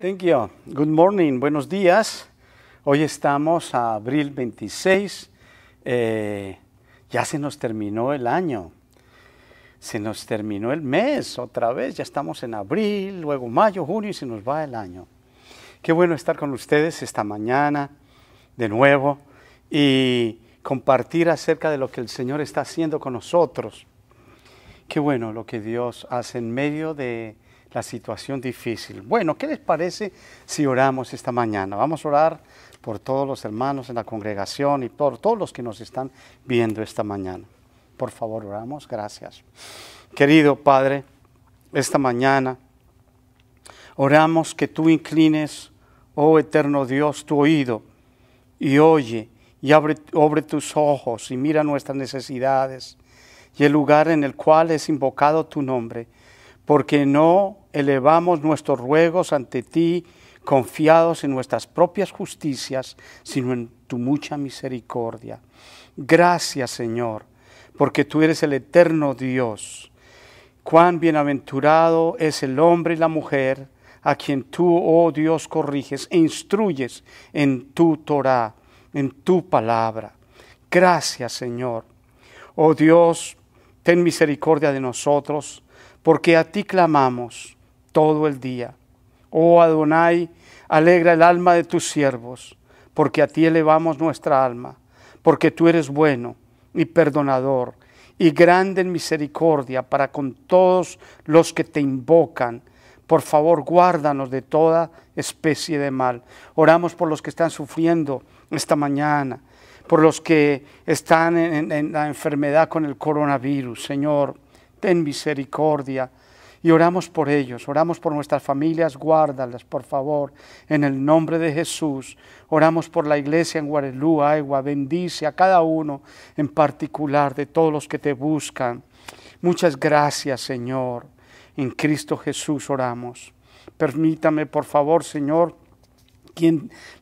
Thank you. Good morning. Buenos días. Hoy estamos a abril 26. Ya se nos terminó el año. Se nos terminó el mes otra vez. Ya estamos en abril, luego mayo, junio y se nos va el año. Qué bueno estar con ustedes esta mañana de nuevo y compartir acerca de lo que el Señor está haciendo con nosotros. Qué bueno lo que Dios hace en medio de la situación difícil. Bueno, ¿qué les parece si oramos esta mañana? Vamos a orar por todos los hermanos en la congregación y por todos los que nos están viendo esta mañana. Por favor, oramos. Gracias. Querido Padre, esta mañana oramos que tú inclines, oh eterno Dios, tu oído y oye y abre tus ojos y mira nuestras necesidades y el lugar en el cual es invocado tu nombre, porque no elevamos nuestros ruegos ante ti confiados en nuestras propias justicias, sino en tu mucha misericordia. Gracias, Señor, porque tú eres el eterno Dios. Cuán bienaventurado es el hombre y la mujer a quien tú, oh Dios, corriges e instruyes en tu Torá, en tu palabra. Gracias, Señor. Oh Dios, ten misericordia de nosotros, porque a ti clamamos todo el día. Oh Adonai, alegra el alma de tus siervos, porque a ti elevamos nuestra alma, porque tú eres bueno y perdonador y grande en misericordia para con todos los que te invocan. Por favor, guárdanos de toda especie de mal. Oramos por los que están sufriendo esta mañana, por los que están en la enfermedad con el coronavirus. Señor, ten misericordia y oramos por ellos, oramos por nuestras familias, guárdalas por favor, en el nombre de Jesús. Oramos por la iglesia en Guarelú, Agua, bendice a cada uno en particular de todos los que te buscan. Muchas gracias, Señor, en Cristo Jesús oramos. Permítame por favor, Señor,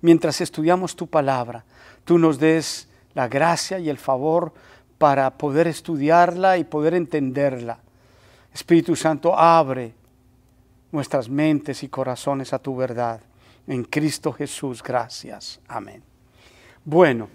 mientras estudiamos tu palabra, tú nos des la gracia y el favor para poder estudiarla y poder entenderla. Espíritu Santo, abre nuestras mentes y corazones a tu verdad. En Cristo Jesús, gracias. Amén. Bueno,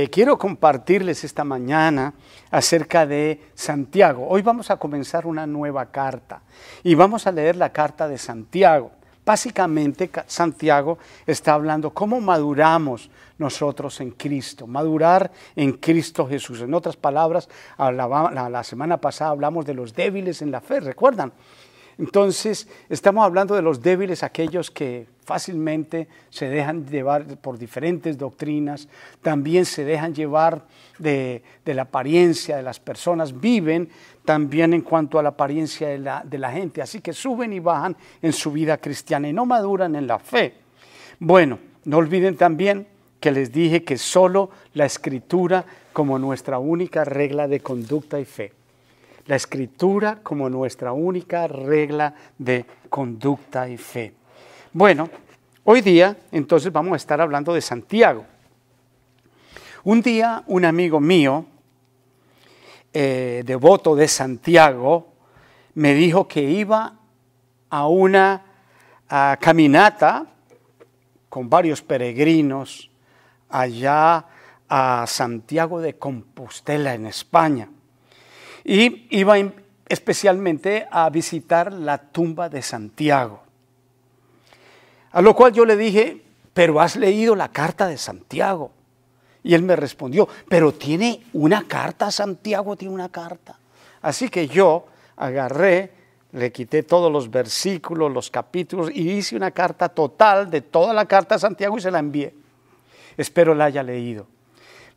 quiero compartirles esta mañana acerca de Santiago. Hoy vamos a comenzar una nueva carta y vamos a leer la carta de Santiago. Básicamente, Santiago está hablando cómo maduramos nosotros en Cristo, madurar en Cristo Jesús. En otras palabras, la semana pasada hablamos de los débiles en la fe, ¿recuerdan? Entonces, estamos hablando de los débiles, aquellos que fácilmente se dejan llevar por diferentes doctrinas, también se dejan llevar de la apariencia de las personas, viven también en cuanto a la apariencia de la gente, así que suben y bajan en su vida cristiana y no maduran en la fe. Bueno, no olviden también que les dije que solo la Escritura como nuestra única regla de conducta y fe. La Escritura como nuestra única regla de conducta y fe. Bueno, hoy día entonces vamos a estar hablando de Santiago. Un día un amigo mío, devoto de Santiago, me dijo que iba a una caminata con varios peregrinos allá a Santiago de Compostela en España. Y iba especialmente a visitar la tumba de Santiago. A lo cual yo le dije, pero has leído la carta de Santiago. Y él me respondió, pero tiene una carta, Santiago tiene una carta. Así que yo agarré, le quité todos los versículos, los capítulos y hice una carta total de toda la carta de Santiago y se la envié. Espero la haya leído.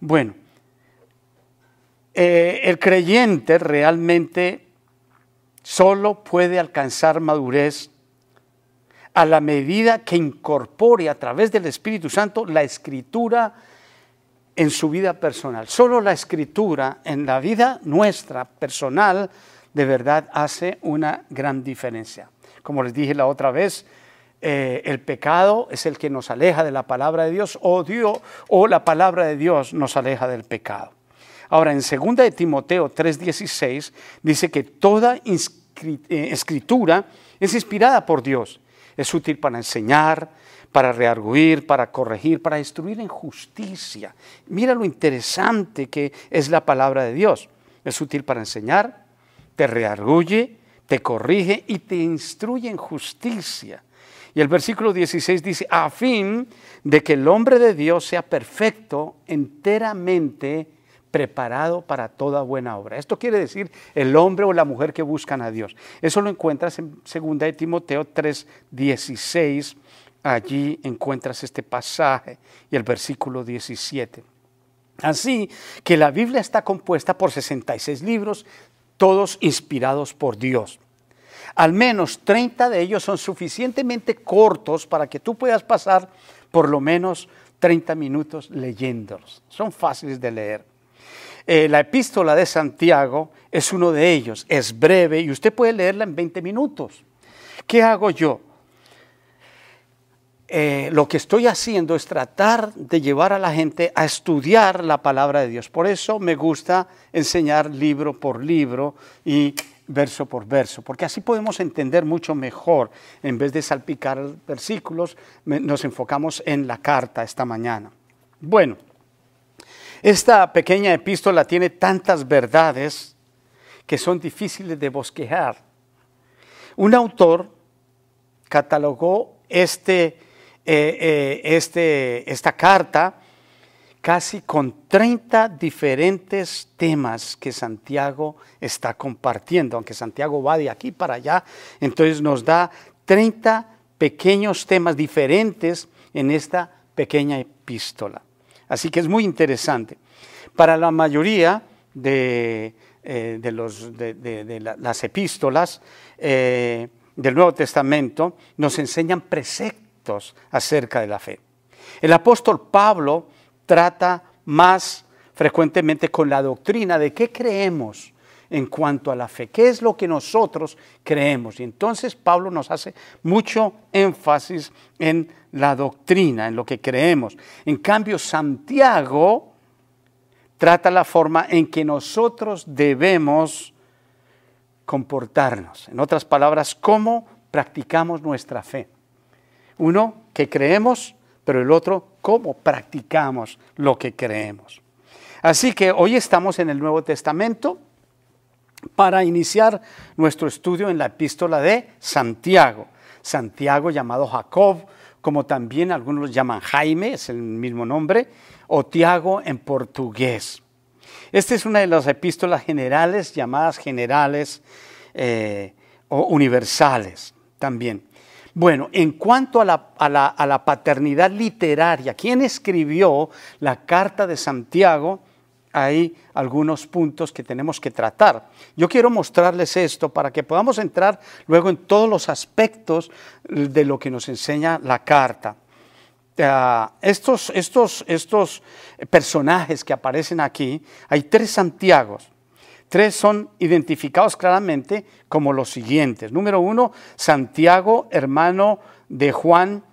Bueno. El creyente realmente solo puede alcanzar madurez a la medida que incorpore a través del Espíritu Santo la Escritura en su vida personal. Solo la Escritura en la vida nuestra personal de verdad hace una gran diferencia. Como les dije la otra vez, el pecado es el que nos aleja de la palabra de Dios o la palabra de Dios nos aleja del pecado. Ahora, en 2 de Timoteo 3:16 dice que toda escritura es inspirada por Dios. es útil para enseñar, para redarguir, para corregir, para instruir en justicia. Mira lo interesante que es la palabra de Dios. Es útil para enseñar, te redarguye, te corrige y te instruye en justicia. Y el versículo 16 dice, a fin de que el hombre de Dios sea perfecto, enteramente preparado para toda buena obra. Esto quiere decir el hombre o la mujer que buscan a Dios. Eso lo encuentras en 2 de Timoteo 3:16. Allí encuentras este pasaje y el versículo 17. Así que la Biblia está compuesta por 66 libros, todos inspirados por Dios. Al menos 30 de ellos son suficientemente cortos para que tú puedas pasar por lo menos 30 minutos leyéndolos. Son fáciles de leer. La epístola de Santiago es uno de ellos. Es breve y usted puede leerla en 20 minutos. ¿Qué hago yo? Lo que estoy haciendo es tratar de llevar a la gente a estudiar la palabra de Dios. Por eso me gusta enseñar libro por libro y verso por verso, porque así podemos entender mucho mejor. En vez de salpicar versículos, nos enfocamos en la carta esta mañana. Bueno, esta pequeña epístola tiene tantas verdades que son difíciles de bosquejar. Un autor catalogó esta carta casi con 30 diferentes temas que Santiago está compartiendo. Aunque Santiago va de aquí para allá, entonces nos da 30 pequeños temas diferentes en esta pequeña epístola. Así que es muy interesante. Para la mayoría de las epístolas del Nuevo Testamento nos enseñan preceptos acerca de la fe. El apóstol Pablo trata más frecuentemente con la doctrina de qué creemos en cuanto a la fe, qué es lo que nosotros creemos. Y entonces Pablo nos hace mucho énfasis en la doctrina, en lo que creemos. En cambio, Santiago trata la forma en que nosotros debemos comportarnos. En otras palabras, cómo practicamos nuestra fe. Uno, que creemos, pero el otro, cómo practicamos lo que creemos. Así que hoy estamos en el Nuevo Testamento para iniciar nuestro estudio en la epístola de Santiago. Santiago, llamado Jacob, como también algunos lo llaman Jaime, es el mismo nombre, o Tiago en portugués. Esta es una de las epístolas generales, llamadas generales o universales también. Bueno, en cuanto a la paternidad literaria, ¿quién escribió la carta de Santiago? Hay algunos puntos que tenemos que tratar. Yo quiero mostrarles esto para que podamos entrar luego en todos los aspectos de lo que nos enseña la carta. Estos personajes que aparecen aquí, hay 3 Santiagos. 3 son identificados claramente como los siguientes. Número 1, Santiago, hermano de Juan,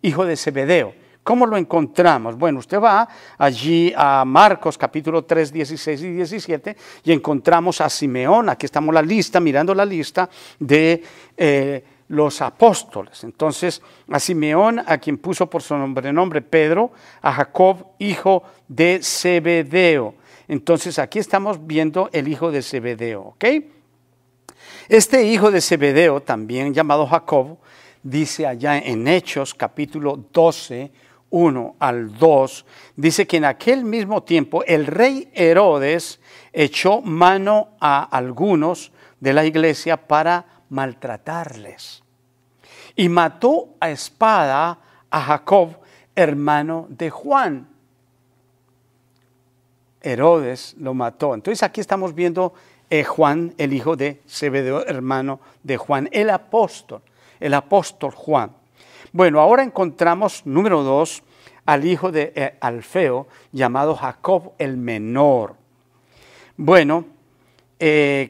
hijo de Zebedeo. ¿Cómo lo encontramos? Bueno, usted va allí a Marcos capítulo 3, 16 y 17 y encontramos a Simeón. Aquí estamos mirando la lista de los apóstoles. Entonces, a Simeón, a quien puso por su sobrenombre Pedro, a Jacob, hijo de Zebedeo. Entonces, aquí estamos viendo el hijo de Zebedeo, ¿ok? Este hijo de Zebedeo, también llamado Jacob, dice allá en Hechos capítulo 12, 1 al 2, dice que en aquel mismo tiempo el rey Herodes echó mano a algunos de la iglesia para maltratarles y mató a espada a Jacob, hermano de Juan. Herodes lo mató. Entonces aquí estamos viendo Juan, el hijo de Zebedeo, hermano de Juan, el apóstol Juan. Bueno, ahora encontramos, número 2, al hijo de Alfeo, llamado Jacob el menor. Bueno,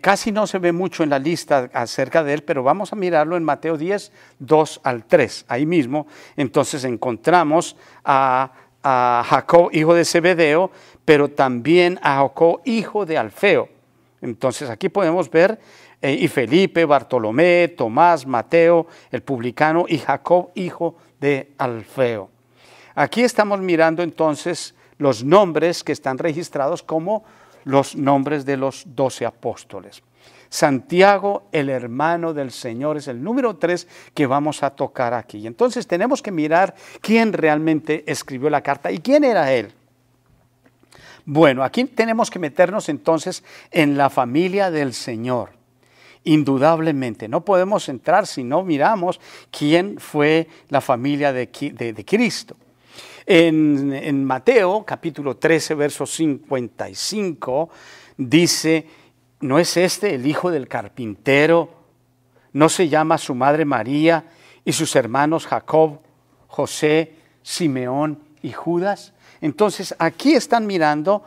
casi no se ve mucho en la lista acerca de él, pero vamos a mirarlo en Mateo 10, 2 al 3. Ahí mismo, entonces encontramos a Jacob, hijo de Zebedeo, pero también a Jacob, hijo de Alfeo. Entonces aquí podemos ver y Felipe, Bartolomé, Tomás, Mateo, el publicano, y Jacob, hijo de Alfeo. Aquí estamos mirando entonces los nombres que están registrados como los nombres de los 12 apóstoles. Santiago, el hermano del Señor, es el número 3 que vamos a tocar aquí. Entonces tenemos que mirar quién realmente escribió la carta y quién era él. Bueno, aquí tenemos que meternos entonces en la familia del Señor. Indudablemente, no podemos entrar si no miramos quién fue la familia de Cristo. En Mateo capítulo 13, verso 55, dice: ¿no es este el hijo del carpintero? ¿No se llama su madre María y sus hermanos Jacob, José, Simeón y Judas? Entonces aquí están mirando,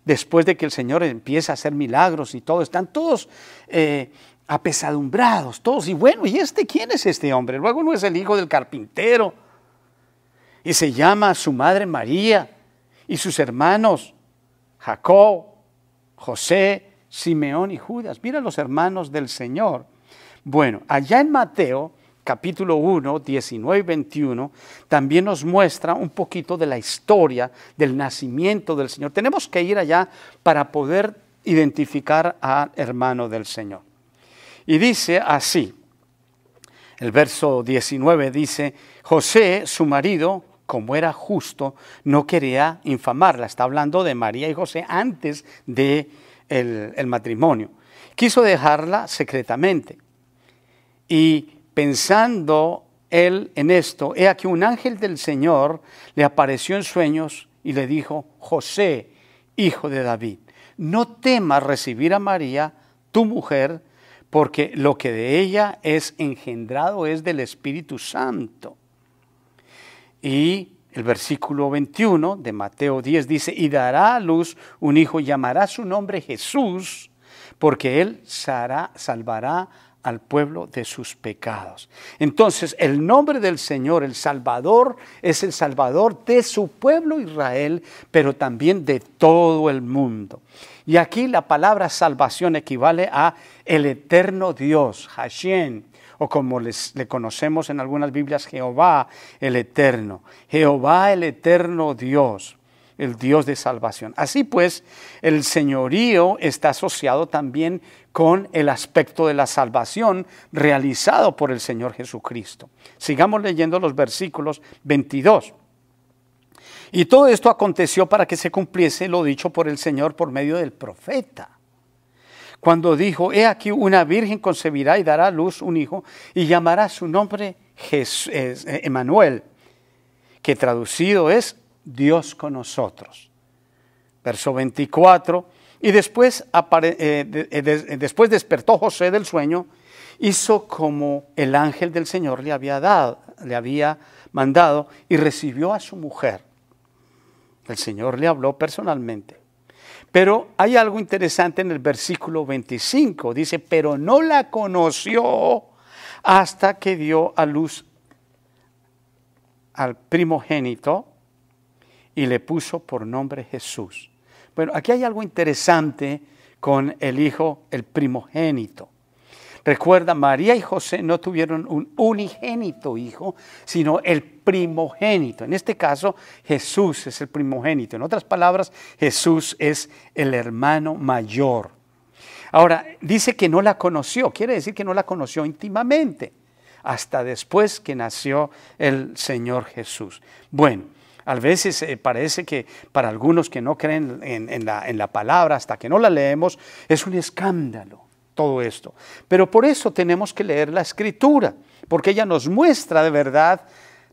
después de que el Señor empieza a hacer milagros y todo, están todos apesadumbrados, todos, y bueno, ¿y quién es este hombre? Luego no es el hijo del carpintero, y se llama su madre María, y sus hermanos Jacob, José, Simeón y Judas. Mira los hermanos del Señor. Bueno, allá en Mateo, capítulo 1, 19 y 21, también nos muestra un poquito de la historia del nacimiento del Señor. Tenemos que ir allá para poder identificar al hermano del Señor. Y dice así, el verso 19 dice: José, su marido, como era justo, no quería infamarla. Está hablando de María y José antes de el matrimonio. Quiso dejarla secretamente. Y pensando él en esto, he aquí un ángel del Señor le apareció en sueños y le dijo: José, hijo de David, no temas recibir a María, tu mujer, porque lo que de ella es engendrado es del Espíritu Santo. Y el versículo 21 de Mateo 10 dice: y dará a luz un hijo y llamará su nombre Jesús, porque él salvará al pueblo de sus pecados. Entonces, el nombre del Señor, el Salvador, es el Salvador de su pueblo Israel, pero también de todo el mundo. Y aquí la palabra salvación equivale a el eterno Dios, Hashem, o como le conocemos en algunas Biblias, Jehová el eterno. Jehová el eterno Dios, el Dios de salvación. Así pues, el señorío está asociado también con el aspecto de la salvación realizado por el Señor Jesucristo. Sigamos leyendo los versículos 22. Y todo esto aconteció para que se cumpliese lo dicho por el Señor por medio del profeta, cuando dijo: he aquí una virgen concebirá y dará a luz un hijo y llamará su nombre Emmanuel, que traducido es Dios con nosotros. Verso 24, y después despertó José del sueño, hizo como el ángel del Señor le había mandado y recibió a su mujer. El Señor le habló personalmente. Pero hay algo interesante en el versículo 25. Dice: pero no la conoció hasta que dio a luz al primogénito y le puso por nombre Jesús. Bueno, aquí hay algo interesante con el hijo, el primogénito. Recuerda, María y José no tuvieron un unigénito hijo, sino el primogénito. En este caso, Jesús es el primogénito. En otras palabras, Jesús es el hermano mayor. Ahora, dice que no la conoció. Quiere decir que no la conoció íntimamente, hasta después que nació el Señor Jesús. Bueno, a veces parece que para algunos que no creen en la palabra, hasta que no la leemos, es un escándalo todo esto. Pero por eso tenemos que leer la Escritura, porque ella nos muestra de verdad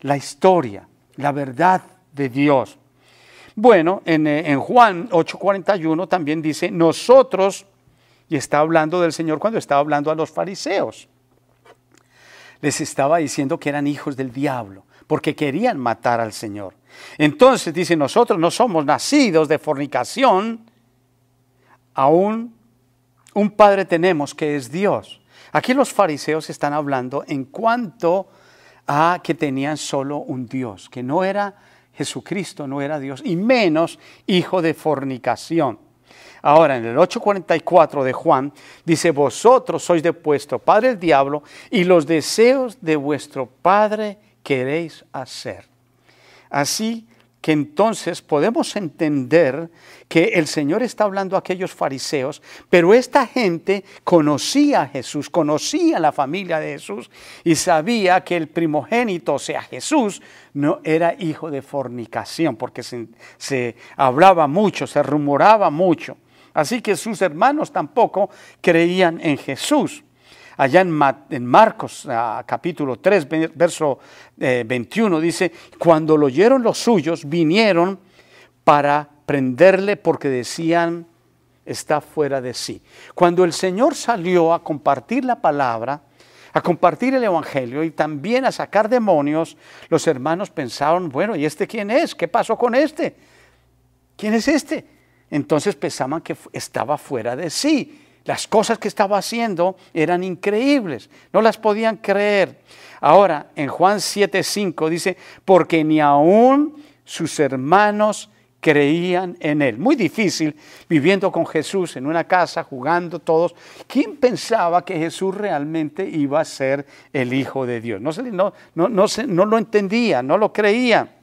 la historia, la verdad de Dios. Bueno, en Juan 8:41 también dice: nosotros, y está hablando del Señor cuando estaba hablando a los fariseos, les estaba diciendo que eran hijos del diablo, porque querían matar al Señor. Entonces dice: nosotros no somos nacidos de fornicación, aún un Padre tenemos que es Dios. Aquí los fariseos están hablando en cuanto a que tenían solo un Dios, que no era Jesucristo, no era Dios, y menos hijo de fornicación. Ahora, en el 8:44 de Juan, dice, vosotros sois de vuestro padre el diablo, y los deseos de vuestro padre queréis hacer. Así que entonces podemos entender que el Señor está hablando a aquellos fariseos, pero esta gente conocía a Jesús, conocía la familia de Jesús y sabía que el primogénito, o sea Jesús, no era hijo de fornicación, porque se hablaba mucho, se rumoraba mucho. Así que sus hermanos tampoco creían en Jesús. Allá en Marcos capítulo 3, verso 21 dice, cuando lo oyeron los suyos, vinieron para prenderle porque decían, está fuera de sí. Cuando el Señor salió a compartir la palabra, a compartir el evangelio y también a sacar demonios, los hermanos pensaron, bueno, ¿y este quién es? ¿Qué pasó con este? ¿Quién es este? Entonces pensaban que estaba fuera de sí. Las cosas que estaba haciendo eran increíbles, no las podían creer. Ahora, en Juan 7:5 dice, porque ni aún sus hermanos creían en él. Muy difícil viviendo con Jesús en una casa, jugando todos. ¿Quién pensaba que Jesús realmente iba a ser el Hijo de Dios? No lo entendía, no lo creía.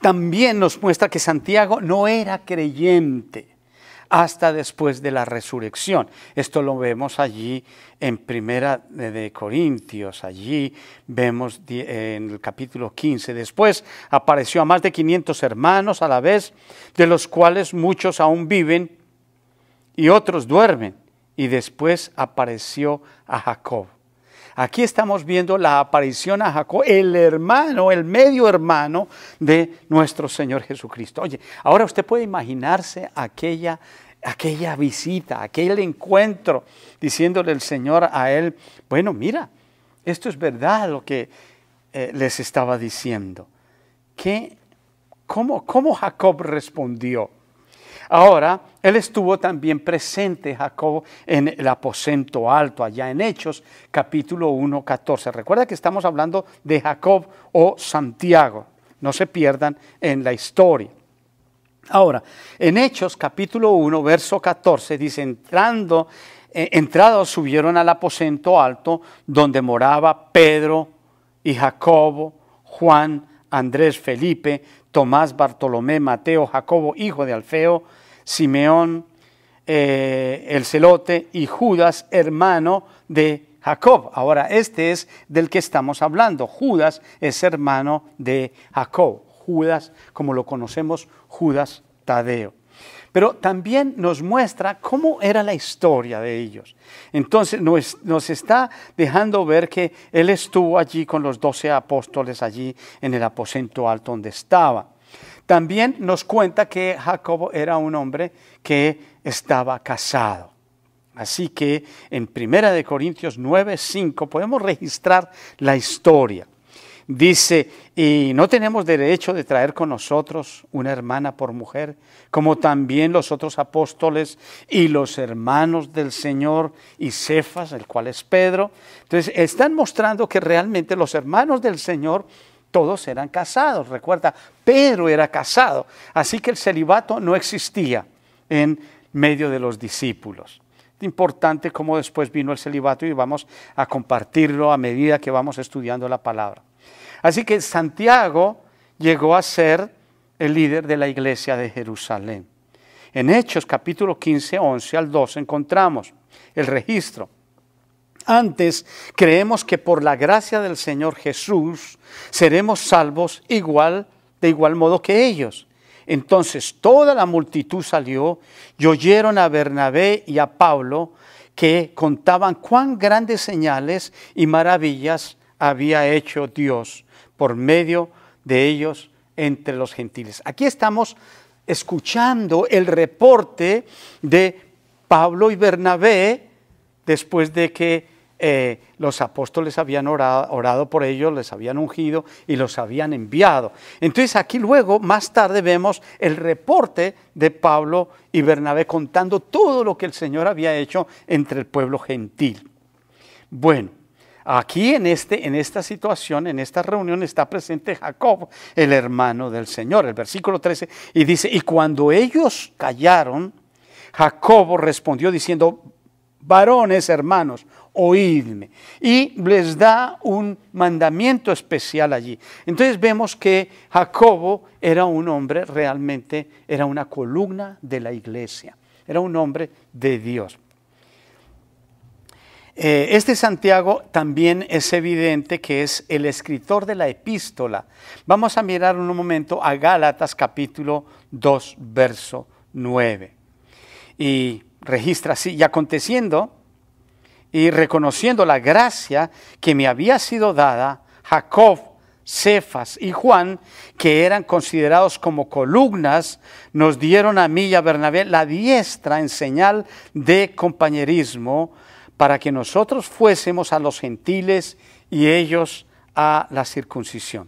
También nos muestra que Santiago no era creyente hasta después de la resurrección. Esto lo vemos allí en Primera de Corintios, allí vemos en el capítulo 15. Después apareció a más de 500 hermanos a la vez, de los cuales muchos aún viven y otros duermen. Y después apareció a Jacob. Aquí estamos viendo la aparición a Jacob, el hermano, el medio hermano de nuestro Señor Jesucristo. Oye, ahora usted puede imaginarse aquella visita, aquel encuentro, diciéndole el Señor a él, bueno, mira, esto es verdad lo que les estaba diciendo. ¿Cómo Jacob respondió? Ahora, él estuvo también presente, Jacob, en el aposento alto, allá en Hechos, capítulo 1:14. Recuerda que estamos hablando de Jacob o Santiago. No se pierdan en la historia. Ahora, en Hechos, capítulo 1, verso 14, dice, entrados subieron al aposento alto, donde moraba Pedro y Jacobo, Juan, Andrés, Felipe, Tomás, Bartolomé, Mateo, Jacobo, hijo de Alfeo, Simeón, el celote, y Judas, hermano de Jacob. Ahora, este es del que estamos hablando. Judas es hermano de Jacob. Judas, como lo conocemos, Judas Tadeo. Pero también nos muestra cómo era la historia de ellos. Entonces nos está dejando ver que él estuvo allí con los 12 apóstoles, allí en el aposento alto donde estaba. También nos cuenta que Jacobo era un hombre que estaba casado. Así que en 1 Corintios 9:5 podemos registrar la historia. Dice, y no tenemos derecho de traer con nosotros una hermana por mujer, como también los otros apóstoles y los hermanos del Señor y Cefas, el cual es Pedro. Entonces están mostrando que realmente los hermanos del Señor todos eran casados. Recuerda, Pedro era casado, así que el celibato no existía en medio de los discípulos. Es importante cómo después vino el celibato y vamos a compartirlo a medida que vamos estudiando la palabra. Así que Santiago llegó a ser el líder de la iglesia de Jerusalén. En Hechos capítulo 15, 11 al 12 encontramos el registro. Antes creemos que por la gracia del Señor Jesús seremos salvos de igual modo que ellos. Entonces toda la multitud salió y oyeron a Bernabé y a Pablo que contaban cuán grandes señales y maravillas había hecho Dios por medio de ellos entre los gentiles. Aquí estamos escuchando el reporte de Pablo y Bernabé después de que los apóstoles habían orado por ellos, les habían ungido y los habían enviado. Entonces aquí luego, más tarde, vemos el reporte de Pablo y Bernabé contando todo lo que el Señor había hecho entre el pueblo gentil. Bueno, aquí en esta situación, en esta reunión, está presente Jacob, el hermano del Señor. El versículo 13, y dice, y cuando ellos callaron, Jacobo respondió diciendo: varones, hermanos, oídme. Y les da un mandamiento especial allí. Entonces vemos que Jacobo era un hombre realmente, era una columna de la iglesia. Era un hombre de Dios. Este Santiago también es evidente que es el escritor de la epístola. Vamos a mirar un momento a Gálatas capítulo 2, verso 9. Y registra así: y aconteciendo y reconociendo la gracia que me había sido dada, Jacob, Cefas y Juan, que eran considerados como columnas, nos dieron a mí y a Bernabé la diestra en señal de compañerismo, para que nosotros fuésemos a los gentiles y ellos a la circuncisión.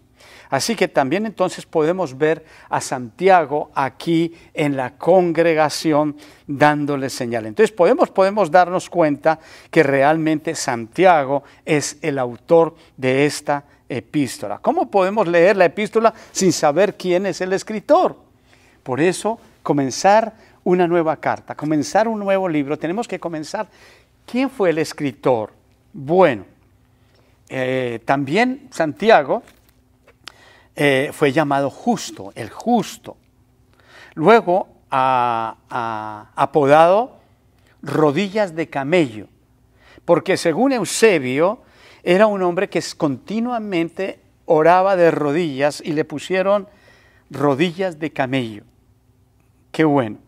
Así que también entonces podemos ver a Santiago aquí en la congregación dándole señal. Entonces podemos darnos cuenta que realmente Santiago es el autor de esta epístola. ¿Cómo podemos leer la epístola sin saber quién es el escritor? Por eso, comenzar una nueva carta, comenzar un nuevo libro, tenemos que comenzar. ¿Quién fue el escritor? Bueno, también Santiago fue llamado justo, el justo. Luego apodado rodillas de camello, porque según Eusebio era un hombre que continuamente oraba de rodillas y le pusieron rodillas de camello. Qué bueno.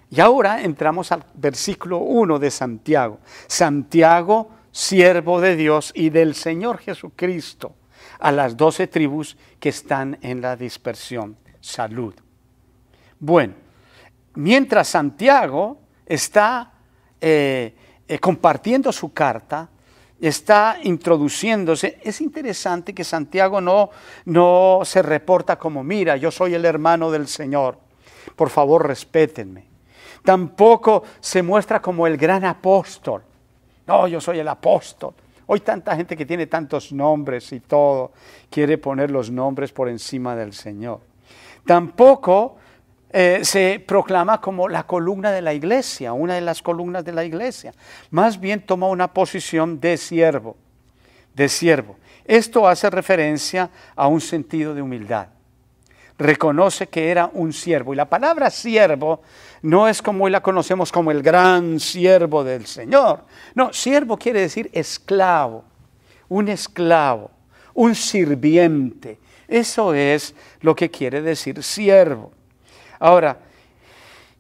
Y ahora entramos al versículo 1 de Santiago. Santiago, siervo de Dios y del Señor Jesucristo, a las 12 tribus que están en la dispersión. Salud. Bueno, mientras Santiago está compartiendo su carta, está introduciéndose, es interesante que Santiago no se reporta como: mira, yo soy el hermano del Señor, por favor respétenme. Tampoco se muestra como el gran apóstol. No, yo soy el apóstol. Hoy tanta gente que tiene tantos nombres y todo, quiere poner los nombres por encima del Señor. Tampoco se proclama como la columna de la iglesia, una de las columnas de la iglesia. Más bien toma una posición de siervo, de siervo. Esto hace referencia a un sentido de humildad. Reconoce que era un siervo. Y la palabra siervo no es como hoy la conocemos como el gran siervo del Señor. No, siervo quiere decir esclavo, un sirviente. Eso es lo que quiere decir siervo. Ahora,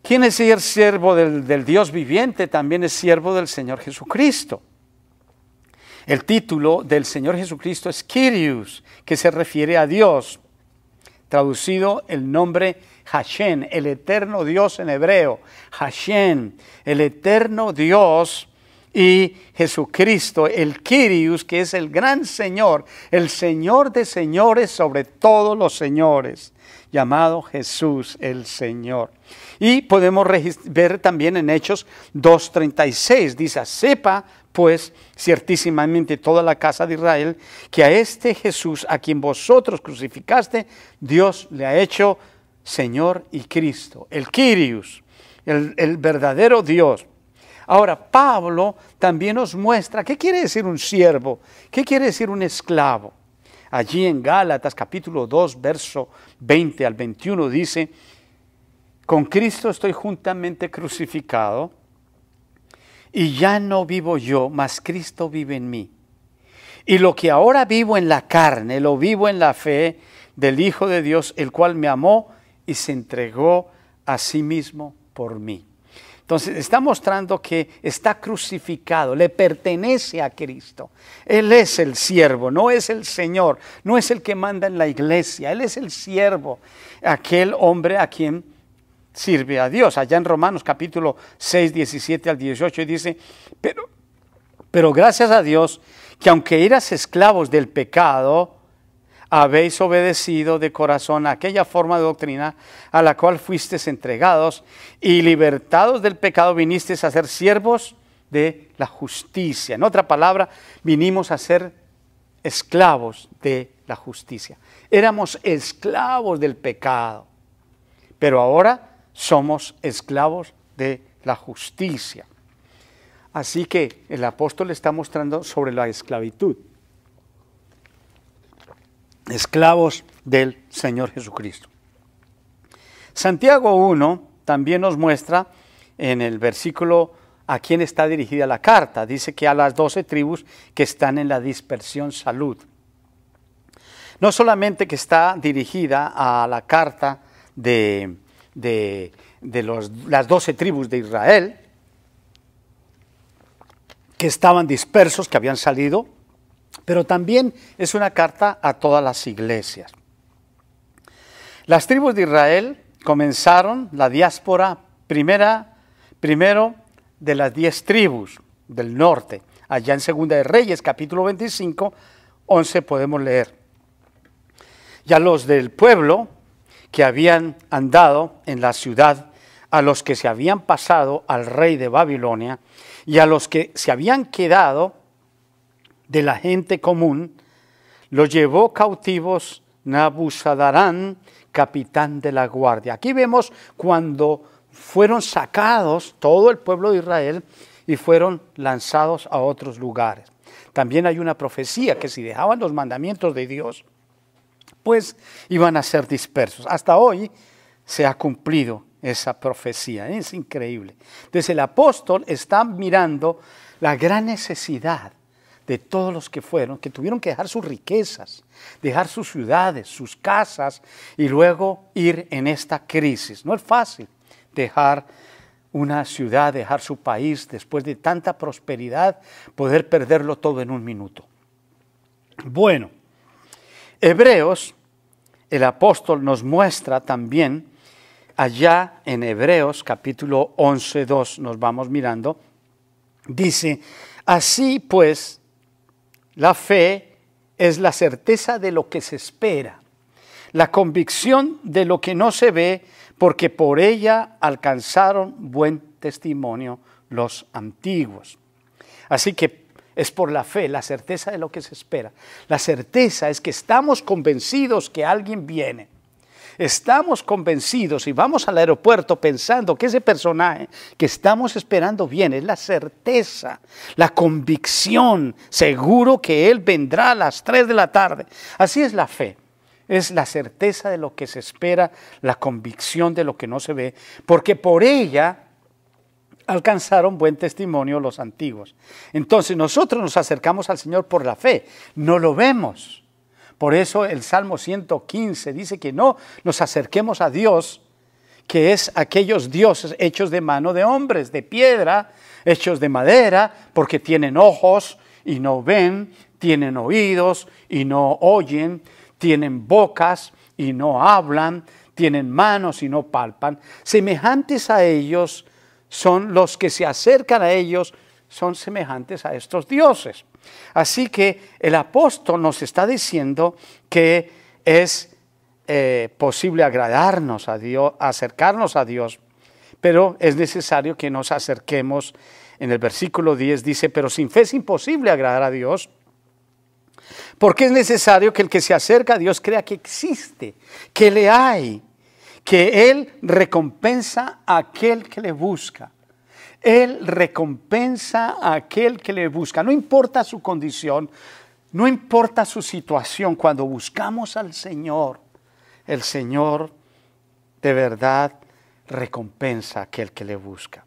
¿quién es el siervo del Dios viviente? También es siervo del Señor Jesucristo. El título del Señor Jesucristo es Kyrios, que se refiere a Dios. Traducido el nombre Hashem, el eterno Dios en hebreo. Hashem, el eterno Dios, y Jesucristo, el Kyrios, que es el gran Señor, el Señor de señores sobre todos los señores, llamado Jesús el Señor. Y podemos ver también en Hechos 2:36, dice: sepa pues ciertísimamente toda la casa de Israel que a este Jesús a quien vosotros crucificaste, Dios le ha hecho Señor y Cristo, el Kyrios, el verdadero Dios. Ahora, Pablo también nos muestra qué quiere decir un siervo, qué quiere decir un esclavo. Allí en Gálatas capítulo 2, verso 20 al 21 dice: con Cristo estoy juntamente crucificado, y ya no vivo yo, mas Cristo vive en mí. Y lo que ahora vivo en la carne, lo vivo en la fe del Hijo de Dios, el cual me amó y se entregó a sí mismo por mí. Entonces está mostrando que está crucificado, le pertenece a Cristo. Él es el siervo, no es el Señor, no es el que manda en la iglesia. Él es el siervo, aquel hombre a quien sirve a Dios. Allá en Romanos capítulo 6, 17 al 18 dice: pero gracias a Dios que aunque eras esclavos del pecado, habéis obedecido de corazón a aquella forma de doctrina a la cual fuisteis entregados, y libertados del pecado vinisteis a ser siervos de la justicia. En otra palabra, vinimos a ser esclavos de la justicia. Éramos esclavos del pecado, pero ahora somos esclavos de la justicia. Así que el apóstol está mostrando sobre la esclavitud. Esclavos del Señor Jesucristo. Santiago 1 también nos muestra en el versículo a quién está dirigida la carta. Dice que a las 12 tribus que están en la dispersión salud. No solamente que está dirigida a la carta de las 12 tribus de Israel, que estaban dispersos, que habían salido, pero también es una carta a todas las iglesias. Las tribus de Israel comenzaron la diáspora primero de las 10 tribus del norte. Allá en Segunda de Reyes, capítulo 25, 11 podemos leer. Ya los del pueblo que habían andado en la ciudad, a los que se habían pasado al rey de Babilonia y a los que se habían quedado de la gente común, los llevó cautivos Nabuzaradán, capitán de la guardia. Aquí vemos cuando fueron sacados todo el pueblo de Israel y fueron lanzados a otros lugares. También hay una profecía que si dejaban los mandamientos de Dios, pues iban a ser dispersos. Hasta hoy se ha cumplido esa profecía, es increíble. Entonces el apóstol está mirando la gran necesidad de todos los que fueron, que tuvieron que dejar sus riquezas, dejar sus ciudades, sus casas y luego ir en esta crisis. No es fácil dejar una ciudad, dejar su país después de tanta prosperidad, poder perderlo todo en un minuto. Bueno, Hebreos, el apóstol nos muestra también, allá en Hebreos capítulo 11, 2, nos vamos mirando, dice, así pues, la fe es la certeza de lo que se espera, la convicción de lo que no se ve, porque por ella alcanzaron buen testimonio los antiguos. Así que es por la fe, la certeza de lo que se espera. La certeza es que estamos convencidos que alguien viene. Estamos convencidos y vamos al aeropuerto pensando que ese personaje que estamos esperando viene. Es la certeza, la convicción, seguro que Él vendrá a las 3 de la tarde. Así es la fe. Es la certeza de lo que se espera, la convicción de lo que no se ve, porque por ella alcanzaron buen testimonio los antiguos. Entonces nosotros nos acercamos al Señor por la fe, no lo vemos. Por eso el Salmo 115 dice que no nos acerquemos a Dios, que es aquellos dioses hechos de mano de hombres, de piedra, hechos de madera, porque tienen ojos y no ven, tienen oídos y no oyen, tienen bocas y no hablan, tienen manos y no palpan. Semejantes a ellos son los que se acercan a ellos, son semejantes a estos dioses. Así que el apóstol nos está diciendo que es posible agradarnos a Dios, acercarnos a Dios, pero es necesario que nos acerquemos. En el versículo 10 dice, pero sin fe es imposible agradar a Dios, porque es necesario que el que se acerca a Dios crea que existe, que le hay, que Él recompensa a aquel que le busca. Él recompensa a aquel que le busca. No importa su condición, no importa su situación. Cuando buscamos al Señor, el Señor de verdad recompensa a aquel que le busca.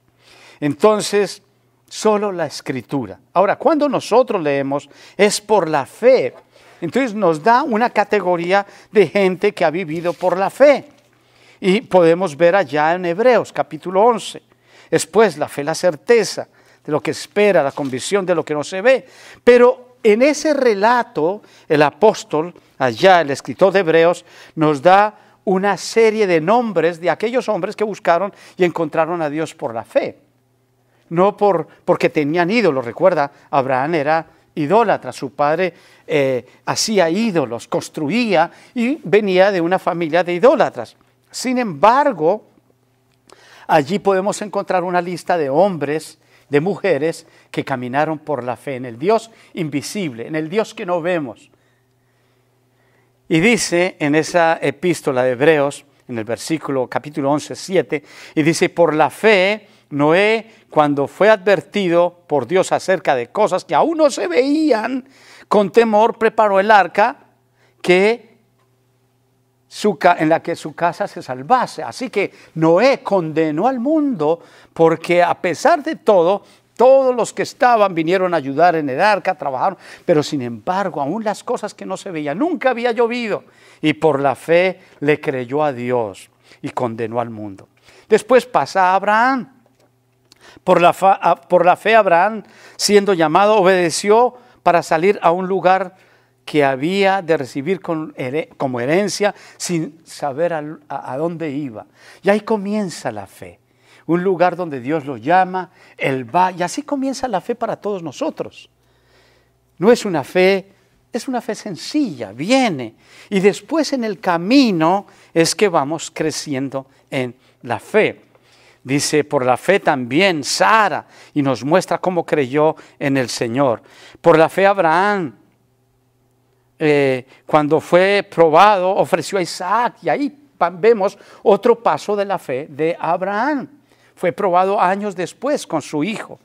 Entonces, solo la Escritura. Ahora, cuando nosotros leemos, es por la fe. Entonces nos da una categoría de gente que ha vivido por la fe. Y podemos ver allá en Hebreos, capítulo 11. Después, la fe, la certeza de lo que espera, la convicción de lo que no se ve. Pero en ese relato, el apóstol, allá el escritor de Hebreos, nos da una serie de nombres de aquellos hombres que buscaron y encontraron a Dios por la fe. No porque tenían ídolos. Recuerda, Abraham era idólatra, su padre hacía ídolos, construía y venía de una familia de idólatras. Sin embargo, allí podemos encontrar una lista de hombres, de mujeres que caminaron por la fe en el Dios invisible, en el Dios que no vemos. Y dice en esa epístola de Hebreos, en el versículo capítulo 11, 7, y dice, por la fe Noé, cuando fue advertido por Dios acerca de cosas que aún no se veían, con temor preparó el arca en la que su casa se salvase. Así que Noé condenó al mundo porque a pesar de todo, todos los que estaban vinieron a ayudar en el arca, trabajaron, pero sin embargo, aún las cosas que no se veían, nunca había llovido, y por la fe le creyó a Dios y condenó al mundo. Después pasa a Abraham. Por la fe Abraham, siendo llamado, obedeció para salir a un lugar que había de recibir como herencia sin saber a dónde iba. Y ahí comienza la fe. Un lugar donde Dios lo llama, Él va, y así comienza la fe para todos nosotros. No es una fe, es una fe sencilla, viene. Y después en el camino es que vamos creciendo en la fe. Dice, por la fe también Sara, y nos muestra cómo creyó en el Señor. Por la fe Abraham, cuando fue probado, ofreció a Isaac, y ahí vemos otro paso de la fe de Abraham. Fue probado años después con su hijo.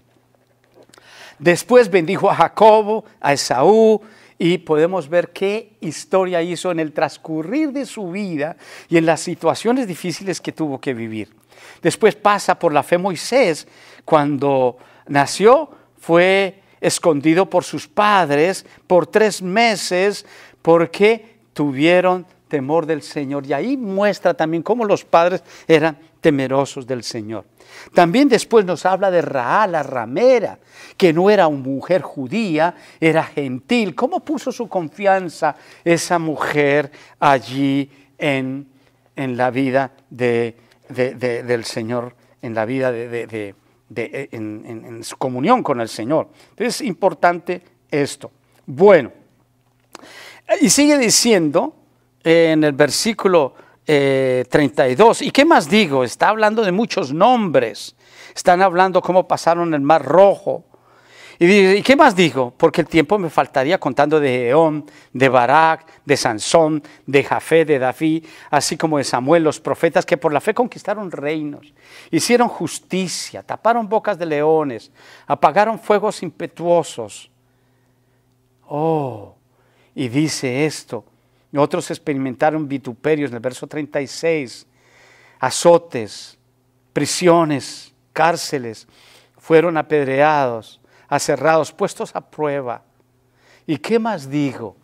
Después bendijo a Jacobo, a Esaú, y podemos ver qué historia hizo en el transcurrir de su vida y en las situaciones difíciles que tuvo que vivir. Después pasa por la fe Moisés. Cuando nació fue escondido por sus padres por 3 meses porque tuvieron temor del Señor. Y ahí muestra también cómo los padres eran temerosos del Señor. También después nos habla de Rahab, la ramera, que no era una mujer judía, era gentil. ¿Cómo puso su confianza esa mujer allí en la vida del Señor, en la vida en su comunión con el Señor? Entonces es importante esto. Bueno, y sigue diciendo en el versículo 32, ¿y qué más digo? Está hablando de muchos nombres, están hablando cómo pasaron el Mar Rojo. ¿Y qué más digo? Porque el tiempo me faltaría contando de Gedeón, de Barak, de Sansón, de Jafé, de David, así como de Samuel, los profetas que por la fe conquistaron reinos, hicieron justicia, taparon bocas de leones, apagaron fuegos impetuosos. Y dice esto, otros experimentaron vituperios en el verso 36, azotes, prisiones, cárceles, fueron apedreados, aserrados, puestos a prueba. ¿Y qué más digo?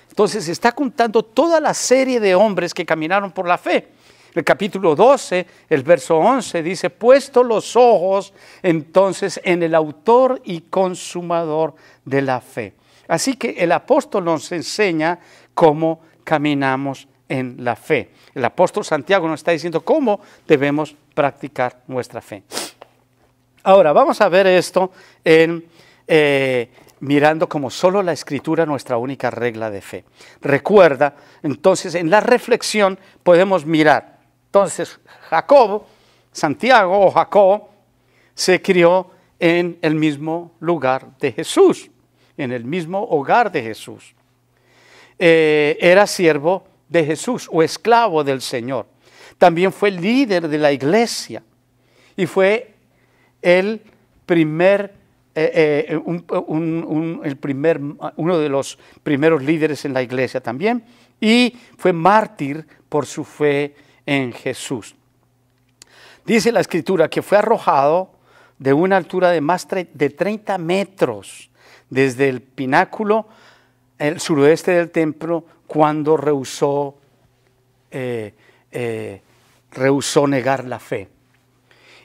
Entonces está contando toda la serie de hombres que caminaron por la fe. El capítulo 12, el verso 11 dice, puesto los ojos entonces en el autor y consumador de la fe. Así que el apóstol nos enseña cómo caminamos en la fe. El apóstol Santiago nos está diciendo cómo debemos practicar nuestra fe. Ahora, vamos a ver esto mirando como solo la Escritura nuestra única regla de fe. Recuerda, entonces, en la reflexión podemos mirar. Entonces, Jacob se crió en el mismo lugar de Jesús, en el mismo hogar de Jesús. Era siervo de Jesús o esclavo del Señor. También fue líder de la iglesia y fue uno de los primeros líderes en la iglesia también, y fue mártir por su fe en Jesús. Dice la Escritura que fue arrojado de una altura de más de 30 metros desde el pináculo, el suroeste del templo, cuando rehusó negar la fe.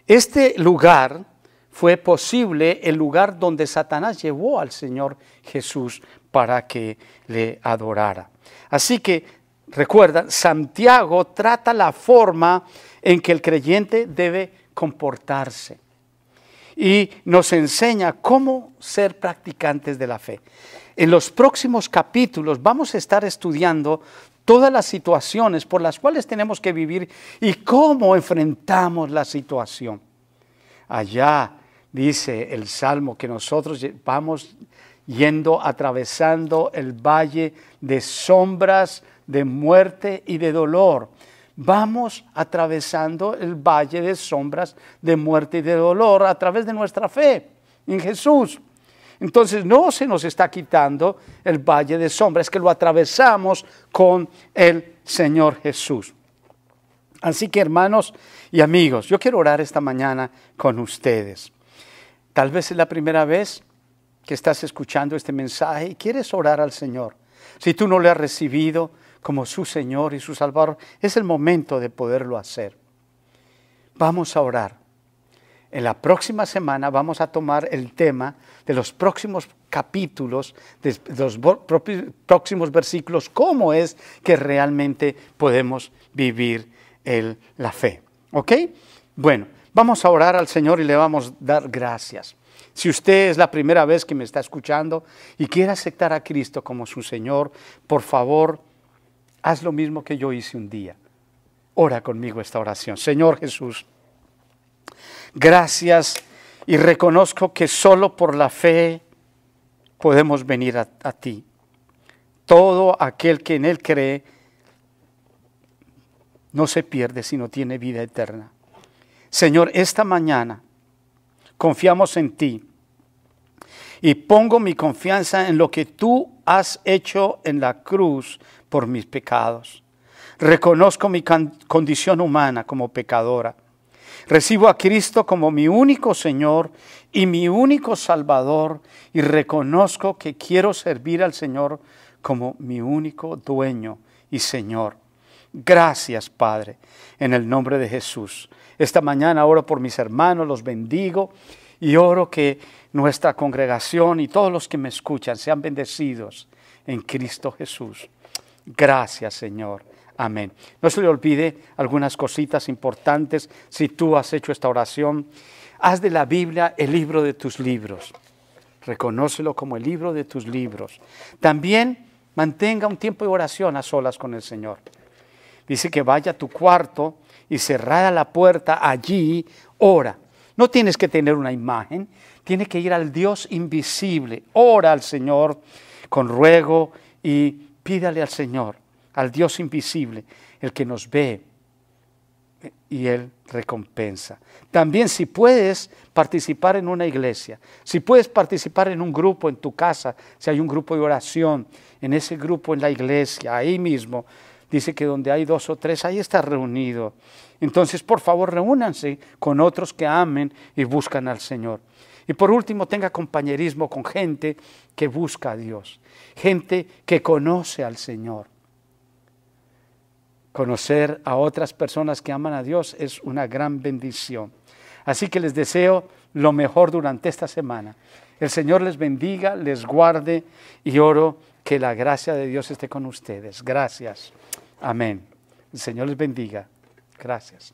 Este lugar fue posible, el lugar donde Satanás llevó al Señor Jesús para que le adorara. Así que, recuerda, Santiago trata la forma en que el creyente debe comportarse y nos enseña cómo ser practicantes de la fe. En los próximos capítulos vamos a estar estudiando todas las situaciones por las cuales tenemos que vivir y cómo enfrentamos la situación. Allá dice el Salmo que nosotros vamos atravesando el valle de sombras, de muerte y de dolor. vamos atravesando el valle de sombras de muerte y de dolor a través de nuestra fe en Jesús. Entonces no se nos está quitando el valle de sombras, es que lo atravesamos con el Señor Jesús. Así que, hermanos y amigos, yo quiero orar esta mañana con ustedes. Tal vez es la primera vez que estás escuchando este mensaje y quieres orar al Señor. Si tú no le has recibido como su Señor y su Salvador, es el momento de poderlo hacer. Vamos a orar. En la próxima semana vamos a tomar el tema de los próximos capítulos, de los próximos versículos, cómo es que realmente podemos vivir la fe. ¿Ok? Bueno, vamos a orar al Señor y le vamos a dar gracias. Si usted es la primera vez que me está escuchando y quiere aceptar a Cristo como su Señor, por favor, haz lo mismo que yo hice un día. Ora conmigo esta oración. Señor Jesús, gracias, y reconozco que solo por la fe podemos venir a ti. Todo aquel que en Él cree no se pierde, sino tiene vida eterna. Señor, esta mañana confiamos en ti y pongo mi confianza en lo que tú has hecho en la cruz por mis pecados. Reconozco mi condición humana como pecadora. Recibo a Cristo como mi único Señor y mi único Salvador, y reconozco que quiero servir al Señor como mi único dueño y Señor. Gracias, Padre, en el nombre de Jesús. Esta mañana oro por mis hermanos, los bendigo y oro que nuestra congregación y todos los que me escuchan sean bendecidos en Cristo Jesús. Gracias, Señor. Amén. No se le olvide algunas cositas importantes. Si tú has hecho esta oración, haz de la Biblia el libro de tus libros. Reconócelo como el libro de tus libros. También mantenga un tiempo de oración a solas con el Señor. Dice que vaya a tu cuarto y cerrada la puerta, allí ora. No tienes que tener una imagen, tienes que ir al Dios invisible. Ora al Señor con ruego y pídale al Señor, al Dios invisible, el que nos ve y Él recompensa. También, si puedes participar en una iglesia, si puedes participar en un grupo en tu casa, si hay un grupo de oración, en ese grupo en la iglesia, ahí mismo, dice que donde hay 2 o 3, ahí está reunido. Entonces, por favor, reúnanse con otros que amen y buscan al Señor. Y por último, tenga compañerismo con gente que busca a Dios, gente que conoce al Señor. Conocer a otras personas que aman a Dios es una gran bendición. Así que les deseo lo mejor durante esta semana. El Señor les bendiga, les guarde y oro que la gracia de Dios esté con ustedes. Gracias. Amén. El Señor les bendiga. Gracias.